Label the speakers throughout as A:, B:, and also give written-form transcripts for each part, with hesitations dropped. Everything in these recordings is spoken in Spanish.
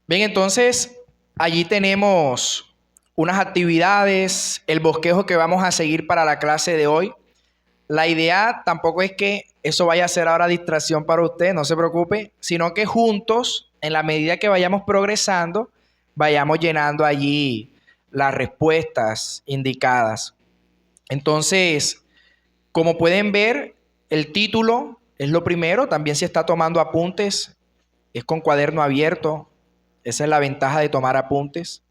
A: Bien, entonces allí tenemos unas actividades, el bosquejo que vamos a seguir para la clase de hoy. La idea tampoco es que eso vaya a ser ahora distracción para usted, no se preocupe, sino que juntos, en la medida que vayamos progresando, vayamos llenando allí las respuestas indicadas. Entonces, como pueden ver, el título es lo primero, también si está tomando apuntes, es con cuaderno abierto, esa es la ventaja de tomar apuntes.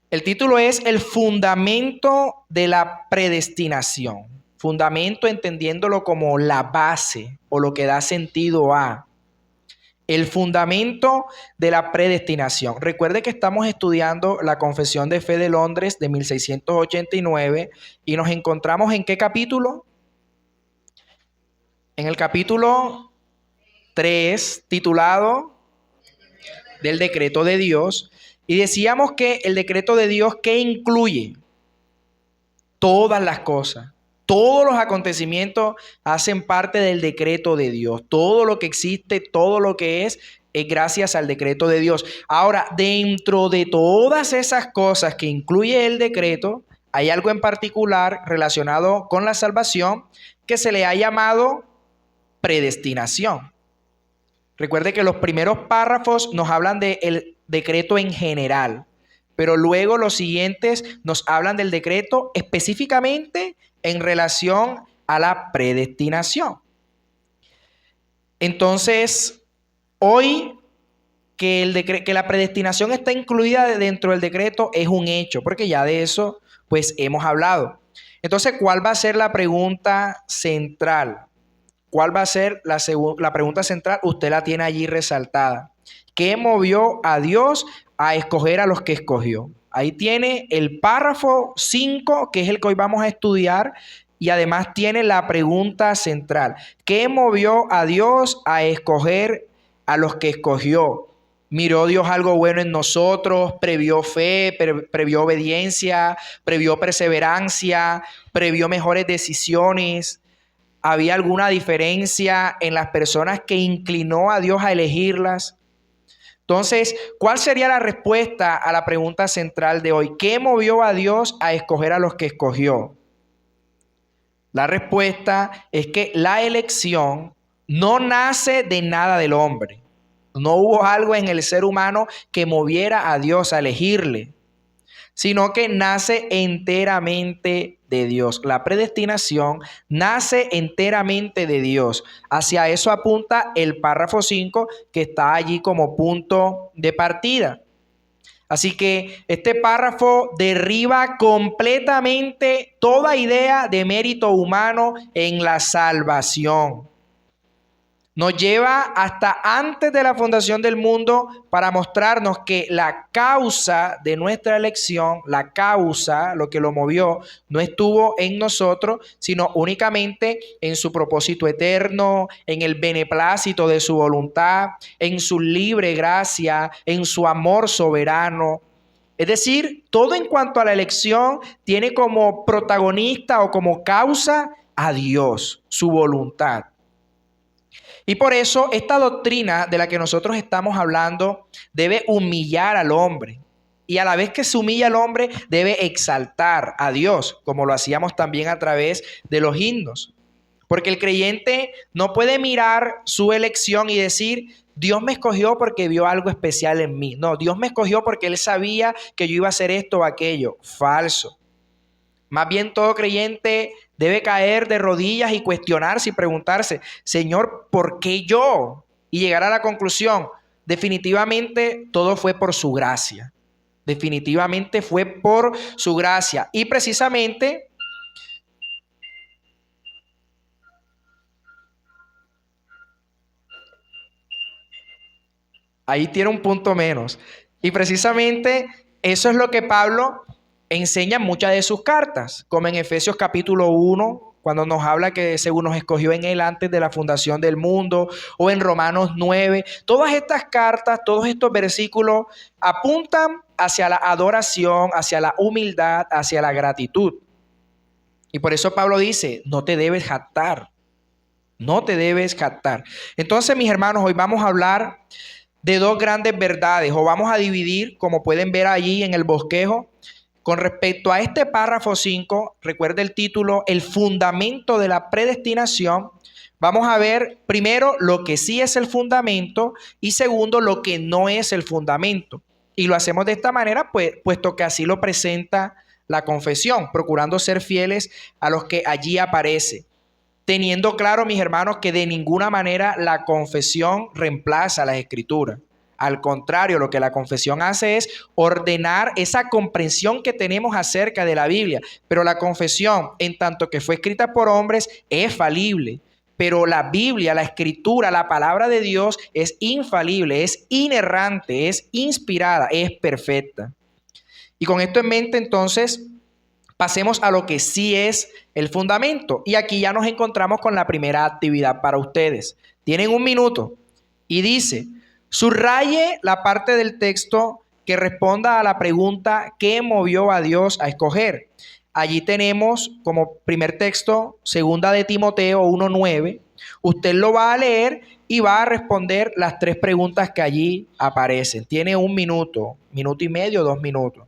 A: El título es El fundamento de la predestinación. Fundamento entendiéndolo como la base o lo que da sentido a. El fundamento de la predestinación. Recuerde que estamos estudiando la Confesión de Fe de Londres de 1689 y nos encontramos ¿en qué capítulo? En el capítulo 3, titulado del decreto de Dios. Y decíamos que el decreto de Dios, ¿qué incluye? Todas las cosas, todos los acontecimientos hacen parte del decreto de Dios. Todo lo que existe, todo lo que es gracias al decreto de Dios. Ahora, dentro de todas esas cosas que incluye el decreto, hay algo en particular relacionado con la salvación que se le ha llamado predestinación. Recuerde que los primeros párrafos nos hablan del decreto en general, pero luego los siguientes nos hablan del decreto específicamente en relación a la predestinación. Entonces, hoy que la predestinación está incluida dentro del decreto es un hecho, porque ya de eso pues hemos hablado. Entonces, ¿cuál va a ser la pregunta central? ¿Cuál va a ser la pregunta central? Usted la tiene allí resaltada. ¿Qué movió a Dios a escoger a los que escogió? Ahí tiene el párrafo 5, que es el que hoy vamos a estudiar, y además tiene la pregunta central. ¿Qué movió a Dios a escoger a los que escogió? ¿Miró Dios algo bueno en nosotros? ¿Previó fe? ¿Previó obediencia? ¿Previó perseverancia? ¿Previó mejores decisiones? ¿Había alguna diferencia en las personas que inclinó a Dios a elegirlas? Entonces, ¿cuál sería la respuesta a la pregunta central de hoy? ¿Qué movió a Dios a escoger a los que escogió? La respuesta es que la elección no nace de nada del hombre. No hubo algo en el ser humano que moviera a Dios a elegirle, sino que nace enteramente de Dios. La predestinación nace enteramente de Dios. Hacia eso apunta el párrafo 5 que está allí como punto de partida. Así que este párrafo derriba completamente toda idea de mérito humano en la salvación. Nos lleva hasta antes de la fundación del mundo para mostrarnos que la causa de nuestra elección, la causa, lo que lo movió, no estuvo en nosotros, sino únicamente en su propósito eterno, en el beneplácito de su voluntad, en su libre gracia, en su amor soberano. Es decir, todo en cuanto a la elección tiene como protagonista o como causa a Dios, su voluntad. Y por eso esta doctrina de la que nosotros estamos hablando debe humillar al hombre. Y a la vez que se humilla al hombre, debe exaltar a Dios, como lo hacíamos también a través de los himnos. Porque el creyente no puede mirar su elección y decir, Dios me escogió porque vio algo especial en mí. No, Dios me escogió porque Él sabía que yo iba a hacer esto o aquello. Falso. Más bien todo creyente debe caer de rodillas y cuestionarse y preguntarse, Señor, ¿por qué yo? Y llegar a la conclusión, definitivamente todo fue por su gracia. Definitivamente fue por su gracia. Y precisamente ahí tiene un punto menos. Y precisamente eso es lo que Pablo enseña en muchas de sus cartas, como en Efesios capítulo 1, cuando nos habla que según nos escogió en él antes de la fundación del mundo, o en Romanos 9. Todas estas cartas, todos estos versículos apuntan hacia la adoración, hacia la humildad, hacia la gratitud. Y por eso Pablo dice, no te debes jactar, no te debes jactar. Entonces, mis hermanos, hoy vamos a hablar de dos grandes verdades, o vamos a dividir, como pueden ver allí en el bosquejo, con respecto a este párrafo 5, recuerde el título, el fundamento de la predestinación. Vamos a ver primero lo que sí es el fundamento y segundo lo que no es el fundamento. Y lo hacemos de esta manera, pues, puesto que así lo presenta la confesión, procurando ser fieles a los que allí aparece. Teniendo claro, mis hermanos, que de ninguna manera la confesión reemplaza las escrituras. Al contrario, lo que la confesión hace es ordenar esa comprensión que tenemos acerca de la Biblia. Pero la confesión, en tanto que fue escrita por hombres, es falible. Pero la Biblia, la escritura, la palabra de Dios es infalible, es inerrante, es inspirada, es perfecta. Y con esto en mente, entonces, pasemos a lo que sí es el fundamento. Y aquí ya nos encontramos con la primera actividad para ustedes. Tienen 1 minuto y dice, subraye la parte del texto que responda a la pregunta ¿qué movió a Dios a escoger? Allí tenemos como primer texto 2 de Timoteo 1:9. Usted lo va a leer y va a responder las 3 preguntas que allí aparecen. Tiene 1 minuto, minuto y medio, 2 minutos.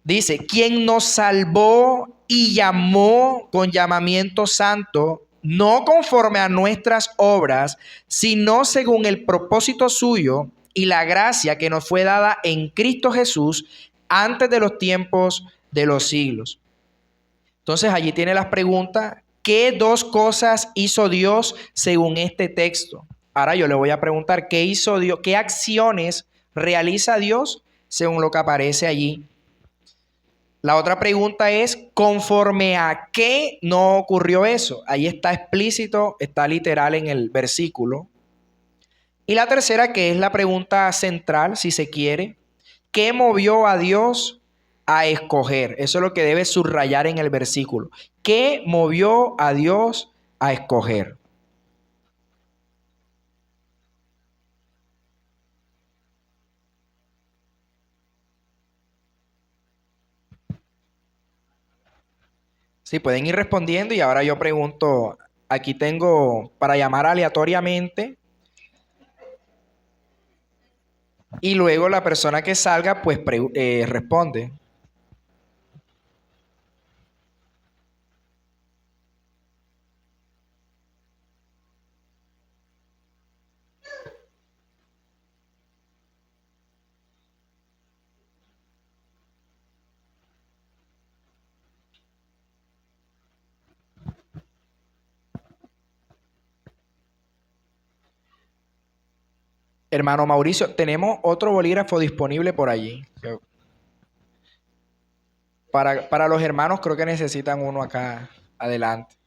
A: Dice, quien nos salvó y llamó con llamamiento santo, no conforme a nuestras obras, sino según el propósito suyo y la gracia que nos fue dada en Cristo Jesús antes de los tiempos de los siglos. Entonces allí tiene las preguntas, ¿qué 2 cosas hizo Dios según este texto? Ahora yo le voy a preguntar, ¿qué hizo Dios? ¿Qué acciones realiza Dios según lo que aparece allí? La otra pregunta es, ¿conforme a qué no ocurrió eso? Ahí está explícito, está literal en el versículo. Y la tercera, que es la pregunta central, si se quiere, ¿qué movió a Dios a escoger? Eso es lo que debe subrayar en el versículo. ¿Qué movió a Dios a escoger? Sí, pueden ir respondiendo y ahora yo pregunto, aquí tengo para llamar aleatoriamente y luego la persona que salga pues responde. Hermano Mauricio, tenemos otro bolígrafo disponible por allí. Para los hermanos creo que necesitan uno acá adelante.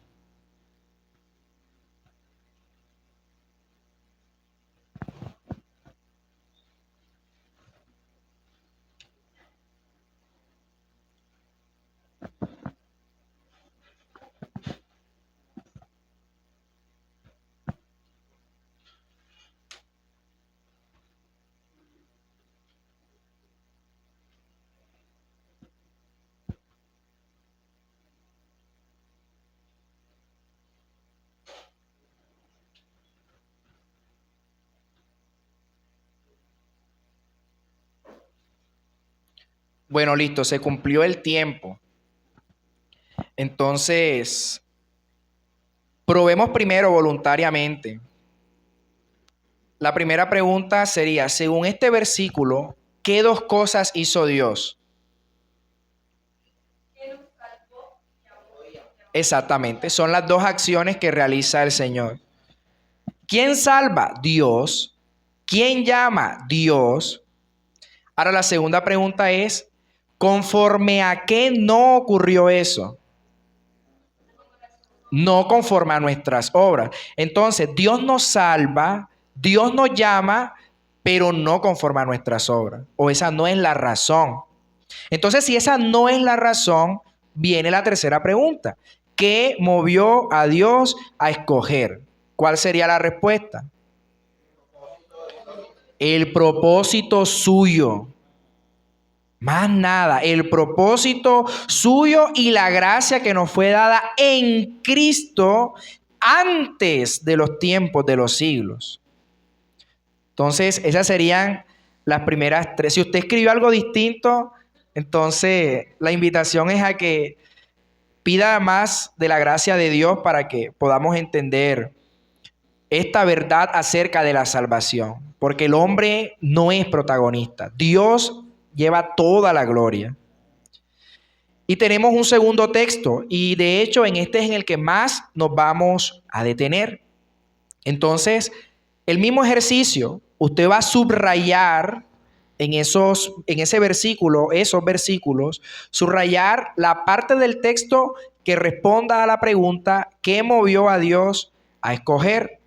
A: Bueno, listo, se cumplió el tiempo. Entonces, probemos primero voluntariamente. La primera pregunta sería, según este versículo, ¿qué 2 cosas hizo Dios? Exactamente, son las 2 acciones que realiza el Señor. ¿Quién salva? Dios. ¿Quién llama? Dios. Ahora la segunda pregunta es, ¿conforme a qué no ocurrió eso? No conforme a nuestras obras. Entonces, Dios nos salva, Dios nos llama, pero no conforme a nuestras obras. O esa no es la razón. Entonces, si esa no es la razón, viene la tercera pregunta. ¿Qué movió a Dios a escoger? ¿Cuál sería la respuesta? El propósito suyo. Más nada, el propósito suyo y la gracia que nos fue dada en Cristo antes de los tiempos de los siglos. Entonces, esas serían las primeras tres. Si usted escribió algo distinto, entonces la invitación es a que pida más de la gracia de Dios para que podamos entender esta verdad acerca de la salvación. Porque el hombre no es protagonista. Dios lleva toda la gloria. Y tenemos un segundo texto, y de hecho en este es en el que más nos vamos a detener. Entonces, el mismo ejercicio, usted va a subrayar en ese versículo, esos versículos, subrayar la parte del texto que responda a la pregunta, ¿qué movió a Dios a escoger?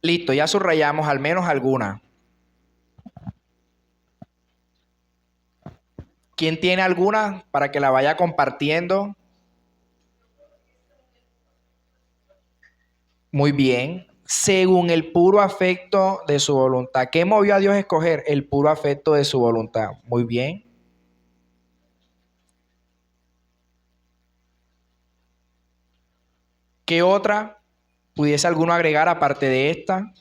A: Listo, ya subrayamos al menos alguna. ¿Quién tiene alguna para que la vaya compartiendo? Muy bien. Según el puro afecto de su voluntad. ¿Qué movió a Dios a escoger? El puro afecto de su voluntad. Muy bien. ¿Qué otra pudiese alguno agregar aparte de esta?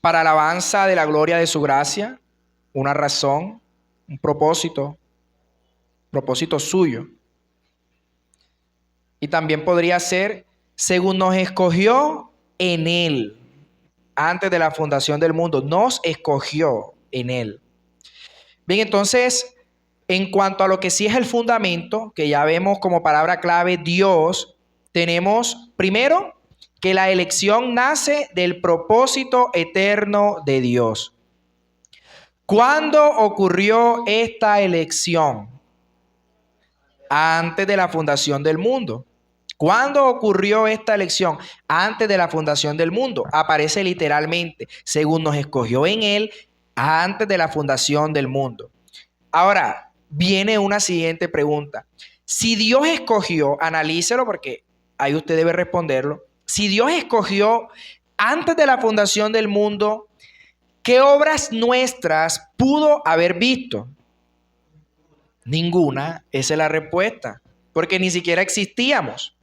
A: Para alabanza de la gloria de su gracia, una razón, un propósito suyo. Y también podría ser, según nos escogió en Él, antes de la fundación del mundo, nos escogió en Él. Bien, entonces, en cuanto a lo que sí es el fundamento, que ya vemos como palabra clave Dios, tenemos primero que la elección nace del propósito eterno de Dios. ¿Cuándo ocurrió esta elección? Antes de la fundación del mundo. ¿Cuándo ocurrió esta elección? Antes de la fundación del mundo. Aparece literalmente, según nos escogió en Él, antes de la fundación del mundo. Ahora, viene una siguiente pregunta. Si Dios escogió, analícelo porque ahí usted debe responderlo. Si Dios escogió antes de la fundación del mundo, ¿qué obras nuestras pudo haber visto? Ninguna, esa es la respuesta, porque ni siquiera existíamos.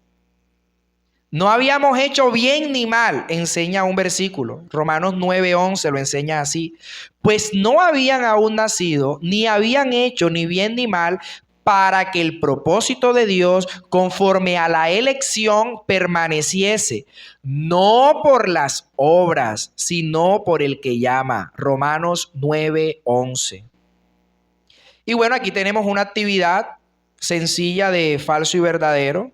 A: No habíamos hecho bien ni mal, enseña un versículo. Romanos 9:11 lo enseña así. Pues no habían aún nacido, ni habían hecho ni bien ni mal, para que el propósito de Dios, conforme a la elección, permaneciese, no por las obras, sino por el que llama. Romanos 9:11. Y bueno, aquí tenemos una actividad sencilla de falso y verdadero.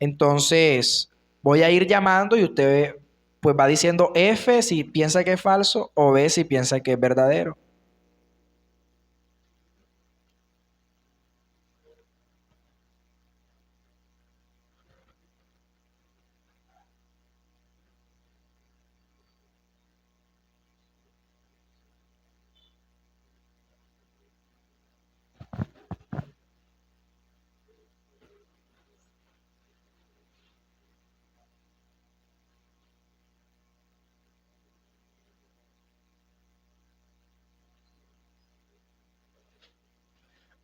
A: Entonces, voy a ir llamando y usted pues va diciendo F si piensa que es falso o B si piensa que es verdadero.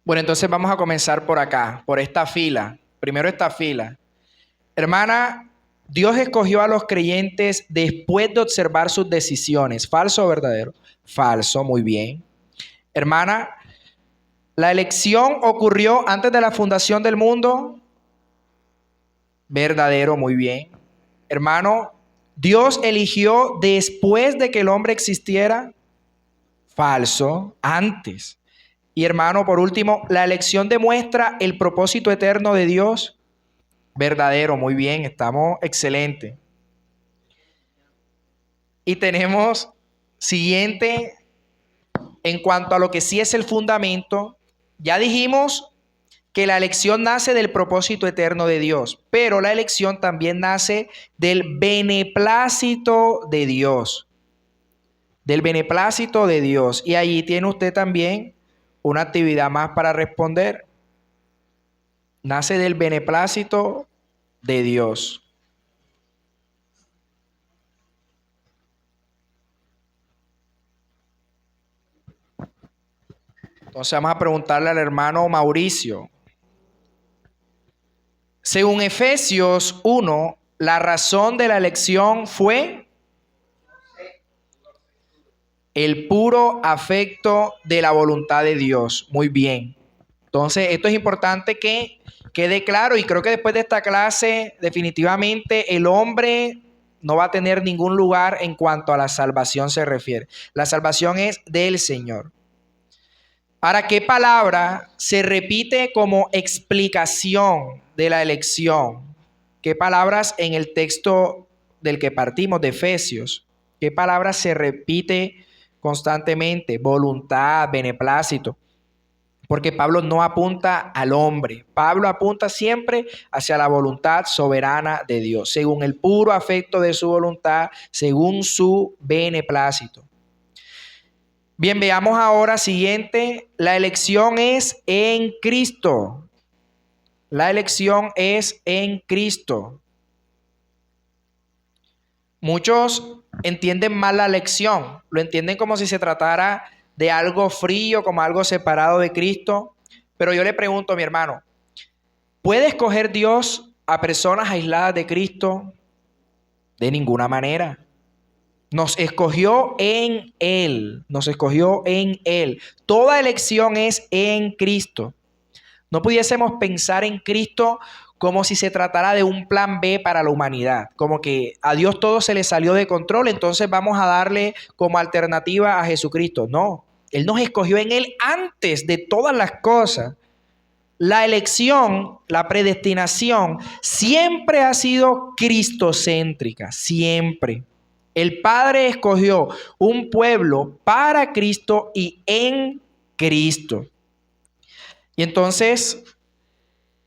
A: Bueno, entonces vamos a comenzar por acá, por esta fila. Primero esta fila. Hermana, Dios escogió a los creyentes después de observar sus decisiones. ¿Falso o verdadero? Falso, muy bien. Hermana, ¿la elección ocurrió antes de la fundación del mundo? Verdadero, muy bien. Hermano, ¿Dios eligió después de que el hombre existiera? Falso, antes. Y hermano, por último, ¿la elección demuestra el propósito eterno de Dios? Verdadero, muy bien, estamos excelentes. Y tenemos siguiente en cuanto a lo que sí es el fundamento, ya dijimos que la elección nace del propósito eterno de Dios, pero la elección también nace del beneplácito de Dios, del beneplácito de Dios. Y allí tiene usted también una actividad más para responder. Nace del beneplácito de Dios. Entonces vamos a preguntarle al hermano Mauricio. Según Efesios 1, la razón de la elección fue el puro afecto de la voluntad de Dios. Muy bien. Entonces, esto es importante que quede claro, y creo que después de esta clase, definitivamente el hombre no va a tener ningún lugar en cuanto a la salvación se refiere. La salvación es del Señor. Ahora, ¿qué palabra se repite como explicación de la elección? ¿Qué palabras en el texto del que partimos, de Efesios? ¿Qué palabra se repite constantemente? Voluntad, beneplácito. Porque Pablo no apunta al hombre. Pablo apunta siempre hacia la voluntad soberana de Dios, según el puro afecto de su voluntad, según su beneplácito. Bien, veamos ahora siguiente. La elección es en Cristo. La elección es en Cristo. Muchos entienden mal la elección. Lo entienden como si se tratara de algo frío, como algo separado de Cristo. Pero yo le pregunto a mi hermano, ¿puede escoger Dios a personas aisladas de Cristo? De ninguna manera. Nos escogió en Él, nos escogió en Él. Toda elección es en Cristo. No pudiésemos pensar en Cristo como si se tratara de un plan B para la humanidad, como que a Dios todo se le salió de control, entonces vamos a darle como alternativa a Jesucristo. No, Él nos escogió en Él antes de todas las cosas. La elección, la predestinación, siempre ha sido cristocéntrica, siempre. El Padre escogió un pueblo para Cristo y en Cristo. Y entonces,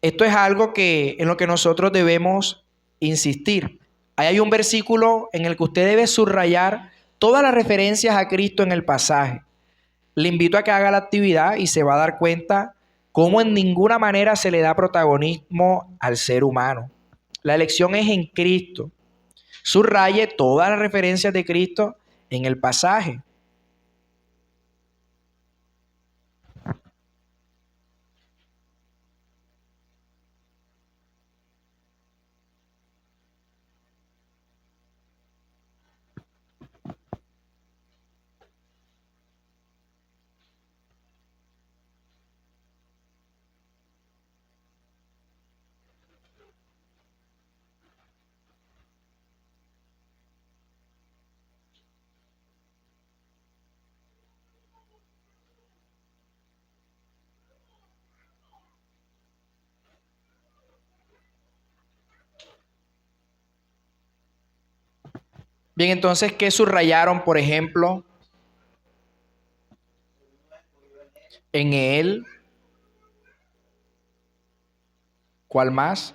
A: esto es algo en lo que nosotros debemos insistir. Ahí hay un versículo en el que usted debe subrayar todas las referencias a Cristo en el pasaje. Le invito a que haga la actividad y se va a dar cuenta cómo en ninguna manera se le da protagonismo al ser humano. La elección es en Cristo. Subraye todas las referencias de Cristo en el pasaje. Bien, entonces, ¿qué subrayaron, por ejemplo, en Él? ¿Cuál más?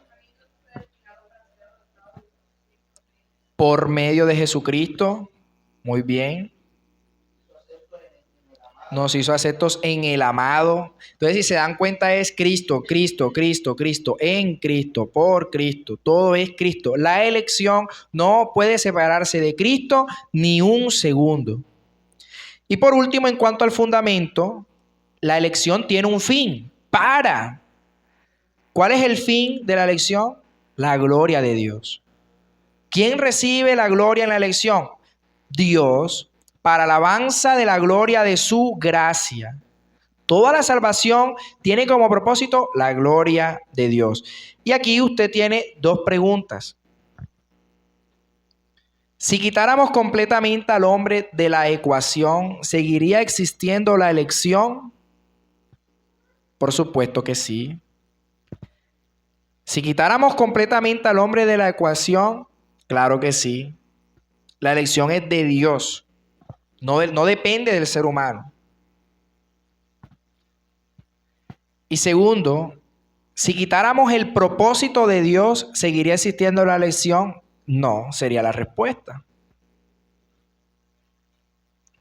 A: Por medio de Jesucristo. Muy bien. Nos hizo aceptos en el amado. Entonces, si se dan cuenta, es Cristo, Cristo, Cristo, Cristo, en Cristo, por Cristo. Todo es Cristo. La elección no puede separarse de Cristo ni un segundo. Y por último, en cuanto al fundamento, la elección tiene un fin. ¿Cuál es el fin de la elección? La gloria de Dios. ¿Quién recibe la gloria en la elección? Dios, para alabanza de la gloria de su gracia. Toda la salvación tiene como propósito la gloria de Dios. Y aquí usted tiene dos preguntas. Si quitáramos completamente al hombre de la ecuación, ¿seguiría existiendo la elección? Por supuesto que sí. Si quitáramos completamente al hombre de la ecuación, claro que sí. La elección es de Dios, no depende del ser humano. Y segundo, si quitáramos el propósito de Dios, ¿seguiría existiendo la elección? No, sería la respuesta.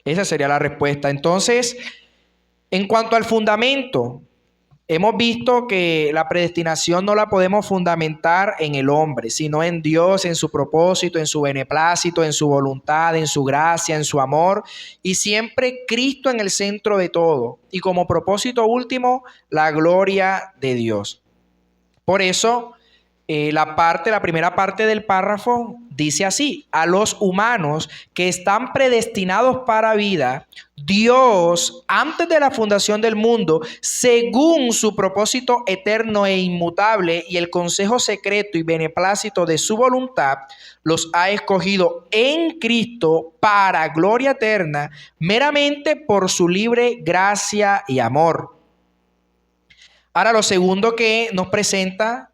A: Esa sería la respuesta. Entonces, en cuanto al fundamento, hemos visto que la predestinación no la podemos fundamentar en el hombre, sino en Dios, en su propósito, en su beneplácito, en su voluntad, en su gracia, en su amor, y siempre Cristo en el centro de todo. Y como propósito último, la gloria de Dios. Por eso, la primera parte del párrafo dice así: a los humanos que están predestinados para vida, Dios, antes de la fundación del mundo, según su propósito eterno e inmutable y el consejo secreto y beneplácito de su voluntad, los ha escogido en Cristo para gloria eterna, meramente por su libre gracia y amor. Ahora, lo segundo que nos presenta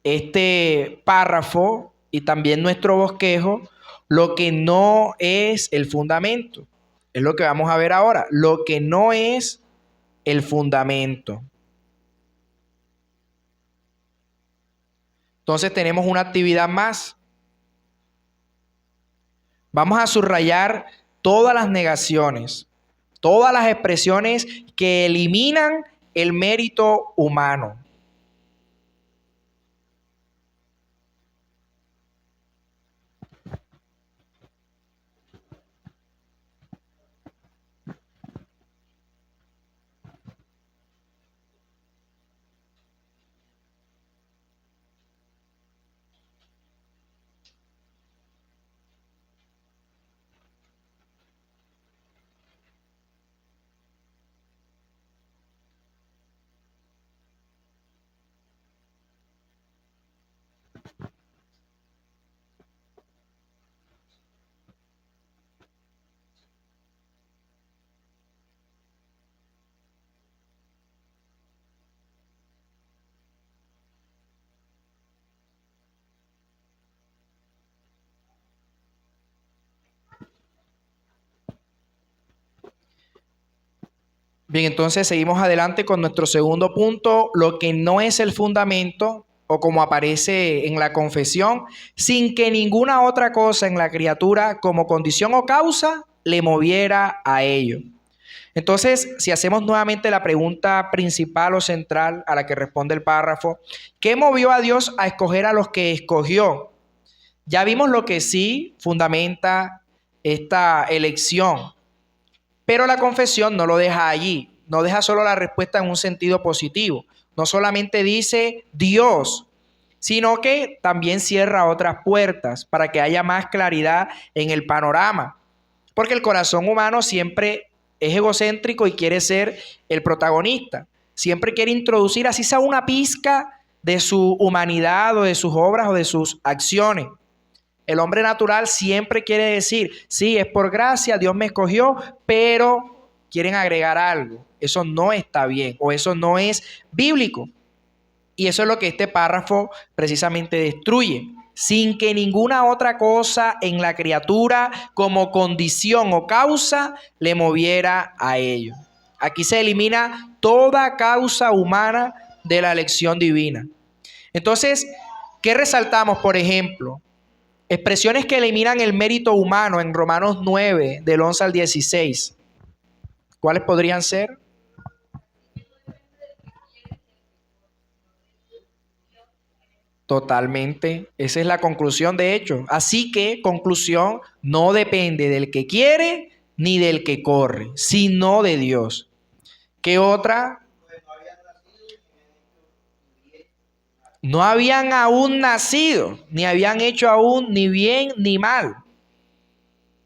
A: este párrafo y también nuestro bosquejo, lo que no es el fundamento. Es lo que vamos a ver ahora, lo que no es el fundamento. Entonces tenemos una actividad más. Vamos a subrayar todas las negaciones, todas las expresiones que eliminan el mérito humano. Bien, entonces seguimos adelante con nuestro segundo punto, lo que no es el fundamento, o como aparece en la confesión, sin que ninguna otra cosa en la criatura como condición o causa le moviera a ello. Entonces, si hacemos nuevamente la pregunta principal o central a la que responde el párrafo, ¿qué movió a Dios a escoger a los que escogió? Ya vimos lo que sí fundamenta esta elección. Pero la confesión no lo deja allí, no deja solo la respuesta en un sentido positivo. No solamente dice Dios, sino que también cierra otras puertas para que haya más claridad en el panorama. Porque el corazón humano siempre es egocéntrico y quiere ser el protagonista. Siempre quiere introducir así sea una pizca de su humanidad o de sus obras o de sus acciones. El hombre natural siempre quiere decir, sí, es por gracia, Dios me escogió, pero quieren agregar algo. Eso no está bien o eso no es bíblico. Y eso es lo que este párrafo precisamente destruye. Sin que ninguna otra cosa en la criatura como condición o causa le moviera a ello. Aquí se elimina toda causa humana de la elección divina. Entonces, ¿qué resaltamos, por ejemplo? Expresiones que eliminan el mérito humano en Romanos 9, del 11 al 16. ¿Cuáles podrían ser? Totalmente. Esa es la conclusión, de hecho. Así que, conclusión, no depende del que quiere ni del que corre, sino de Dios. ¿Qué otra? No habían aún nacido, ni habían hecho aún ni bien ni mal.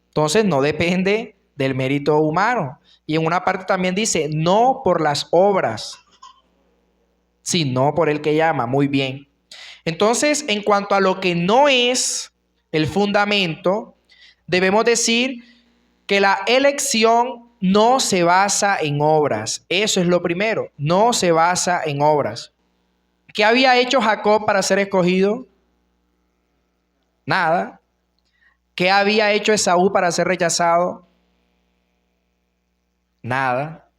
A: Entonces no depende del mérito humano. Y en una parte también dice, no por las obras, sino por el que llama. Muy bien. Entonces, en cuanto a lo que no es el fundamento, debemos decir que la elección no se basa en obras. Eso es lo primero, no se basa en obras. ¿Qué había hecho Jacob para ser escogido? Nada. ¿Qué había hecho Esaú para ser rechazado? Nada.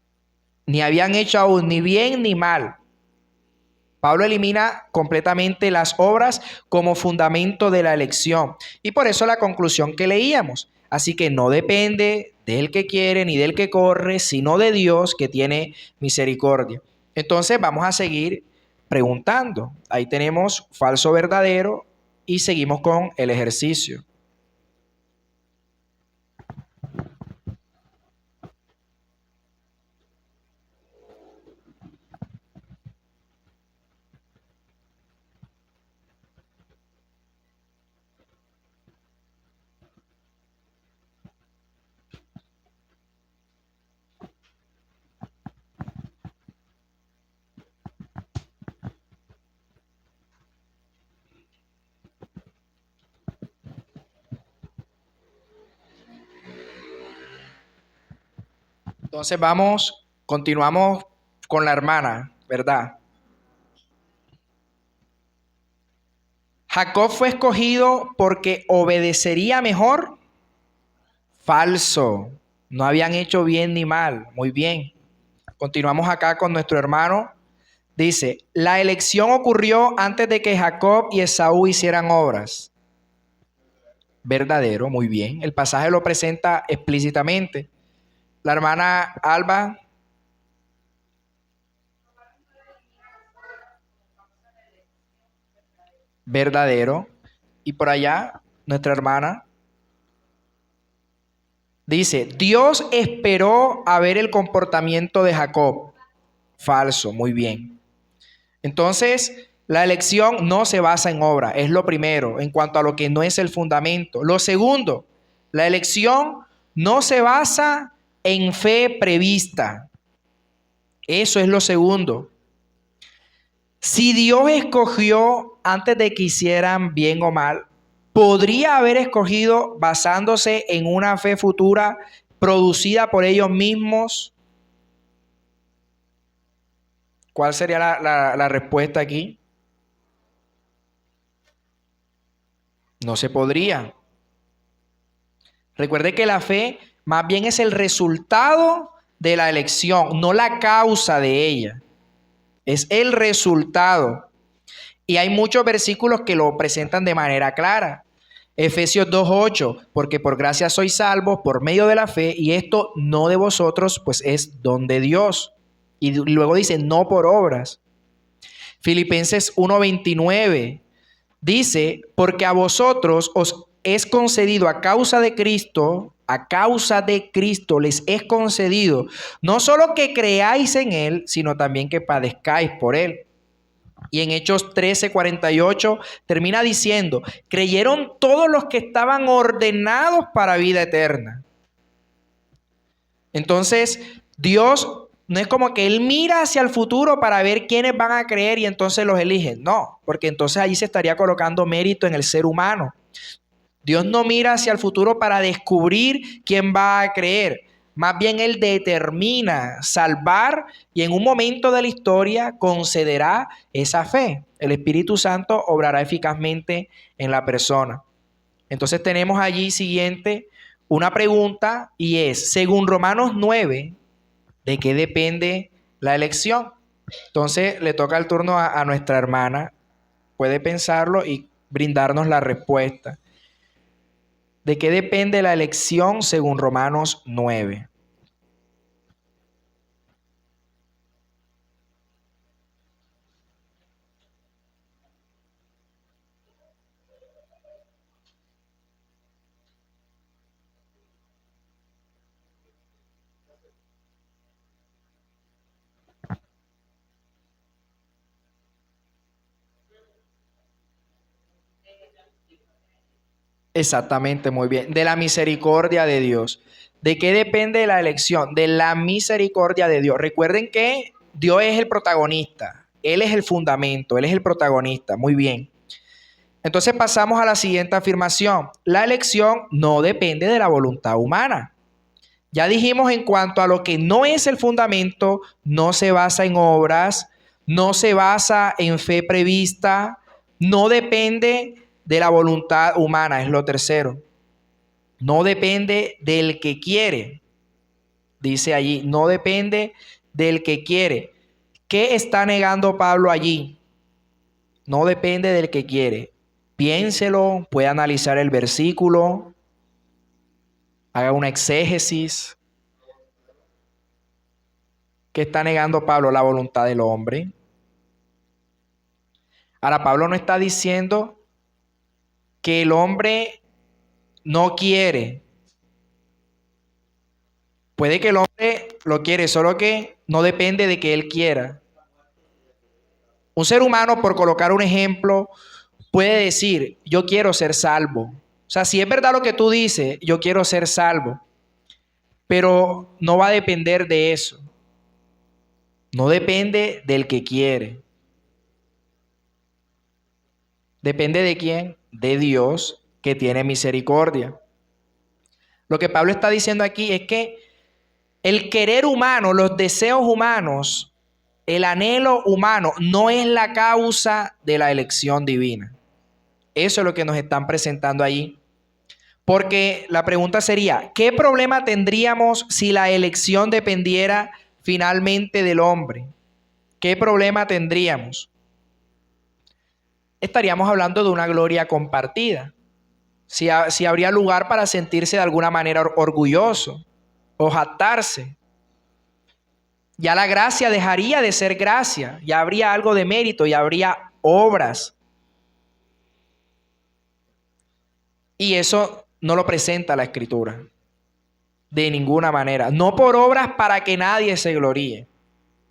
A: ni habían hecho aún ni bien ni mal. Pablo elimina completamente las obras como fundamento de la elección. Y por eso la conclusión que leíamos. Así que no depende del que quiere ni del que corre, sino de Dios que tiene misericordia. Entonces vamos a seguir preguntando. Ahí tenemos falso verdadero y seguimos con el ejercicio. Entonces continuamos con la hermana, ¿verdad? Jacob fue escogido porque obedecería mejor. Falso. No habían hecho bien ni mal. Muy bien. Continuamos acá con nuestro hermano. Dice, la elección ocurrió antes de que Jacob y Esaú hicieran obras. Verdadero, muy bien. El pasaje lo presenta explícitamente. La hermana Alba. Verdadero. Y por allá, nuestra hermana dice, Dios esperó a ver el comportamiento de Jacob. Falso, muy bien. Entonces, la elección no se basa en obra, es lo primero, en cuanto a lo que no es el fundamento. Lo segundo, la elección no se basa en fe prevista. Eso es lo segundo. Si Dios escogió antes de que hicieran bien o mal, podría haber escogido basándose en una fe futura producida por ellos mismos. ¿Cuál sería la respuesta aquí? No se podría. Recuerde que la fe más bien es el resultado de la elección, no la causa de ella. Es el resultado. Y hay muchos versículos que lo presentan de manera clara. Efesios 2:8, porque por gracia sois salvos por medio de la fe, y esto no de vosotros, pues es don de Dios. Y luego dice, no por obras. Filipenses 1:29 dice, porque a vosotros os es concedido a causa de Cristo les es concedido, no solo que creáis en Él, sino también que padezcáis por Él. Y en Hechos 13:48 termina diciendo, creyeron todos los que estaban ordenados para vida eterna. Entonces, Dios no es como que Él mira hacia el futuro para ver quiénes van a creer y entonces los eligen. No, porque entonces allí se estaría colocando mérito en el ser humano. Dios no mira hacia el futuro para descubrir quién va a creer. Más bien Él determina salvar y en un momento de la historia concederá esa fe. El Espíritu Santo obrará eficazmente en la persona. Entonces tenemos allí siguiente una pregunta y es, según Romanos 9, ¿de qué depende la elección? Entonces le toca el turno a nuestra hermana. Puede pensarlo y brindarnos la respuesta. ¿De qué depende la elección según Romanos 9? Exactamente, muy bien. De la misericordia de Dios. ¿De qué depende la elección? De la misericordia de Dios. Recuerden que Dios es el protagonista. Él es el fundamento, Él es el protagonista. Muy bien. Entonces pasamos a la siguiente afirmación. La elección no depende de la voluntad humana. Ya dijimos en cuanto a lo que no es el fundamento, no se basa en obras, no se basa en fe prevista, no depende de la voluntad humana, es lo tercero. No depende del que quiere, dice allí, no depende del que quiere. ¿Qué está negando Pablo allí? No depende del que quiere. Piénselo, puede analizar el versículo, haga una exégesis. ¿Qué está negando Pablo? La voluntad del hombre. Ahora, Pablo no está diciendo que el hombre no quiere. Puede que el hombre lo quiere, solo que no depende de que él quiera. Un ser humano, por colocar un ejemplo, puede decir, yo quiero ser salvo. O sea, si es verdad lo que tú dices, yo quiero ser salvo, pero no va a depender de eso. No depende del que quiere. Depende de quién, de Dios, que tiene misericordia. Lo que Pablo está diciendo aquí es que el querer humano, los deseos humanos, el anhelo humano no es la causa de la elección divina. Eso es lo que nos están presentando allí. Porque la pregunta sería, ¿qué problema tendríamos si la elección dependiera finalmente del hombre? ¿Qué problema tendríamos? Estaríamos hablando de una gloria compartida. Si habría lugar para sentirse de alguna manera orgulloso o jactarse. Ya la gracia dejaría de ser gracia, ya habría algo de mérito, ya habría obras. Y eso no lo presenta la Escritura, de ninguna manera. No por obras para que nadie se gloríe,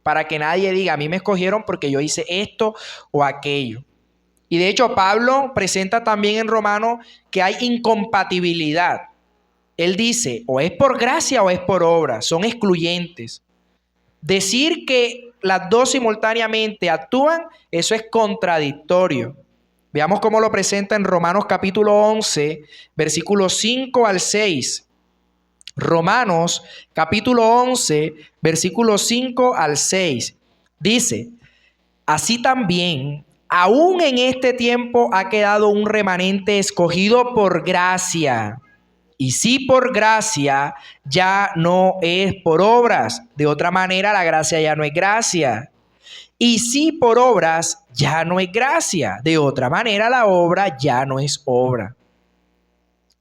A: para que nadie diga, a mí me escogieron porque yo hice esto o aquello. Y de hecho Pablo presenta también en Romanos que hay incompatibilidad. Él dice, o es por gracia o es por obra, son excluyentes. Decir que las dos simultáneamente actúan, eso es contradictorio. Veamos cómo lo presenta en Romanos capítulo 11, versículos 5 al 6. Romanos capítulo 11, versículos 5 al 6. Dice, así también, aún en este tiempo ha quedado un remanente escogido por gracia. Y si por gracia, ya no es por obras. De otra manera, la gracia ya no es gracia. Y si por obras, ya no es gracia. De otra manera, la obra ya no es obra.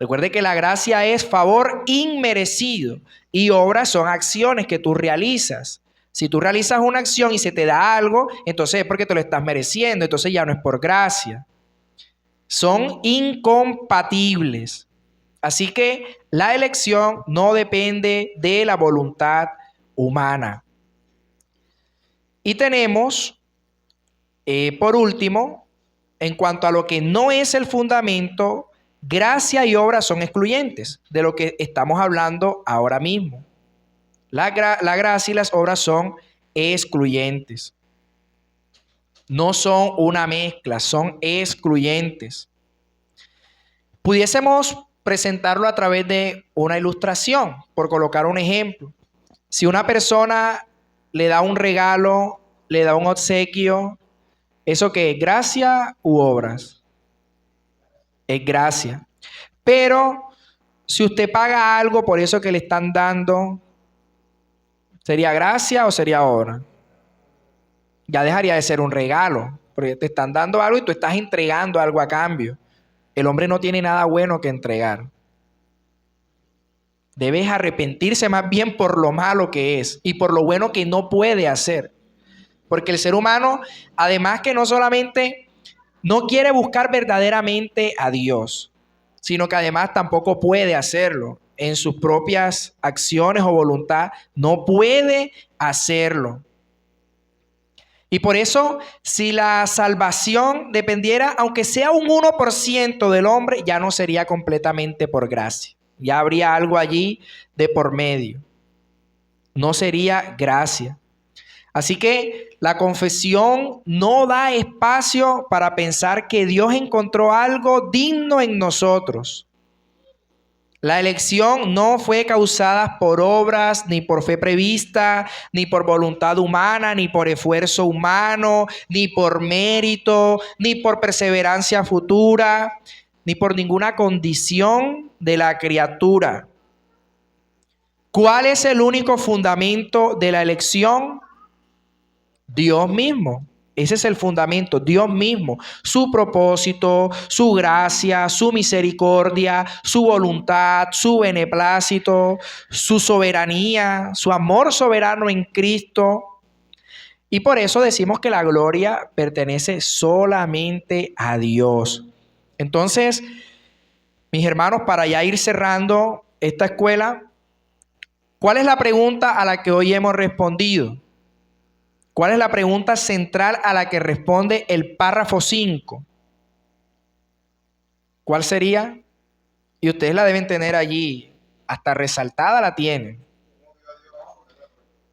A: Recuerde que la gracia es favor inmerecido y obras son acciones que tú realizas. Si tú realizas una acción y se te da algo, entonces es porque te lo estás mereciendo. Entonces ya no es por gracia. Son incompatibles. Así que la elección no depende de la voluntad humana. Y tenemos, por último, en cuanto a lo que no es el fundamento, gracia y obra son excluyentes de lo que estamos hablando ahora mismo. La gracia y las obras son excluyentes. No son una mezcla, son excluyentes. Pudiésemos presentarlo a través de una ilustración, por colocar un ejemplo. Si una persona le da un regalo, le da un obsequio, ¿eso qué es? ¿Gracia u obras? Es gracia. Pero si usted paga algo por eso que le están dando, ¿sería gracia o sería obra? Ya dejaría de ser un regalo, porque te están dando algo y tú estás entregando algo a cambio. El hombre no tiene nada bueno que entregar. Debes arrepentirse más bien por lo malo que es y por lo bueno que no puede hacer. Porque el ser humano, además que no solamente no quiere buscar verdaderamente a Dios, sino que además tampoco puede hacerlo en sus propias acciones o voluntad. No puede hacerlo. Y por eso, si la salvación dependiera, aunque sea un 1% del hombre, ya no sería completamente por gracia. Ya habría algo allí de por medio. No sería gracia. Así que la confesión no da espacio para pensar que Dios encontró algo digno en nosotros. La elección no fue causada por obras, ni por fe prevista, ni por voluntad humana, ni por esfuerzo humano, ni por mérito, ni por perseverancia futura, ni por ninguna condición de la criatura. ¿Cuál es el único fundamento de la elección? Dios mismo. Ese es el fundamento, Dios mismo. Su propósito, su gracia, su misericordia, su voluntad, su beneplácito, su soberanía, su amor soberano en Cristo. Y por eso decimos que la gloria pertenece solamente a Dios. Entonces, mis hermanos, para ya ir cerrando esta escuela, ¿cuál es la pregunta a la que hoy hemos respondido? ¿Cuál es la pregunta central a la que responde el párrafo 5? ¿Cuál sería? Y ustedes la deben tener allí, hasta resaltada la tienen.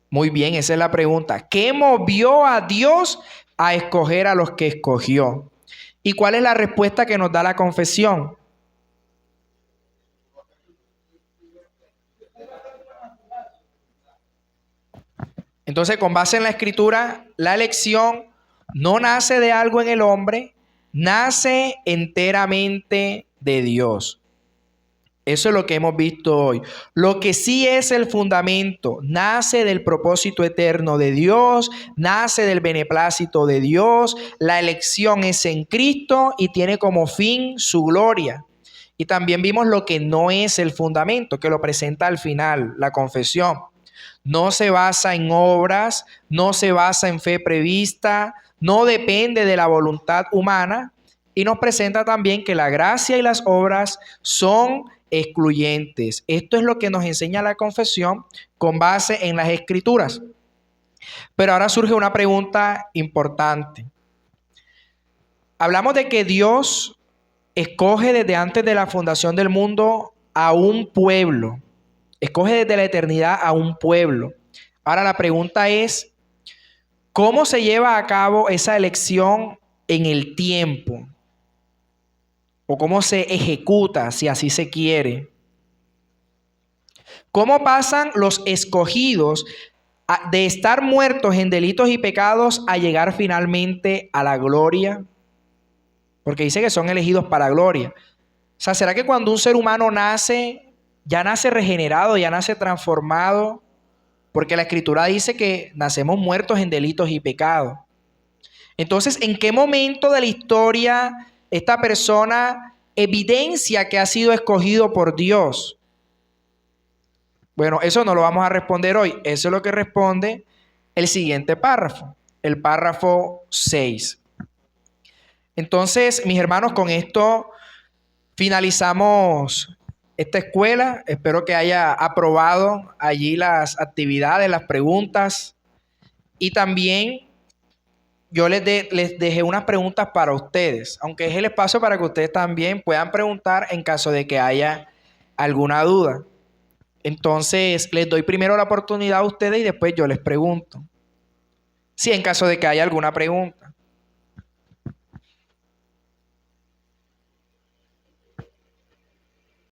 A: Muy bien, esa es la pregunta. ¿Qué movió a Dios a escoger a los que escogió? ¿Y cuál es la respuesta que nos da la confesión? Entonces, con base en la Escritura, la elección no nace de algo en el hombre, nace enteramente de Dios. Eso es lo que hemos visto hoy. Lo que sí es el fundamento, nace del propósito eterno de Dios, nace del beneplácito de Dios, la elección es en Cristo y tiene como fin su gloria. Y también vimos lo que no es el fundamento, que lo presenta al final, la confesión. No se basa en obras, no se basa en fe prevista, no depende de la voluntad humana y nos presenta también que la gracia y las obras son excluyentes. Esto es lo que nos enseña la confesión con base en las Escrituras. Pero ahora surge una pregunta importante. Hablamos de que Dios escoge desde antes de la fundación del mundo a un pueblo. Escoge desde la eternidad a un pueblo. Ahora la pregunta es, ¿cómo se lleva a cabo esa elección en el tiempo? ¿O cómo se ejecuta, si así se quiere? ¿Cómo pasan los escogidos de estar muertos en delitos y pecados a llegar finalmente a la gloria? Porque dice que son elegidos para gloria. O sea, ¿será que cuando un ser humano nace, ya nace regenerado, ya nace transformado? Porque la Escritura dice que nacemos muertos en delitos y pecados. Entonces, ¿en qué momento de la historia esta persona evidencia que ha sido escogido por Dios? Bueno, eso no lo vamos a responder hoy. Eso es lo que responde el siguiente párrafo, el párrafo 6. Entonces, mis hermanos, con esto finalizamos esta escuela. Espero que haya aprobado allí las actividades, las preguntas. Y también yo les dejé unas preguntas para ustedes, aunque es el espacio para que ustedes también puedan preguntar en caso de que haya alguna duda. Entonces, les doy primero la oportunidad a ustedes y después yo les pregunto. Sí, en caso de que haya alguna pregunta.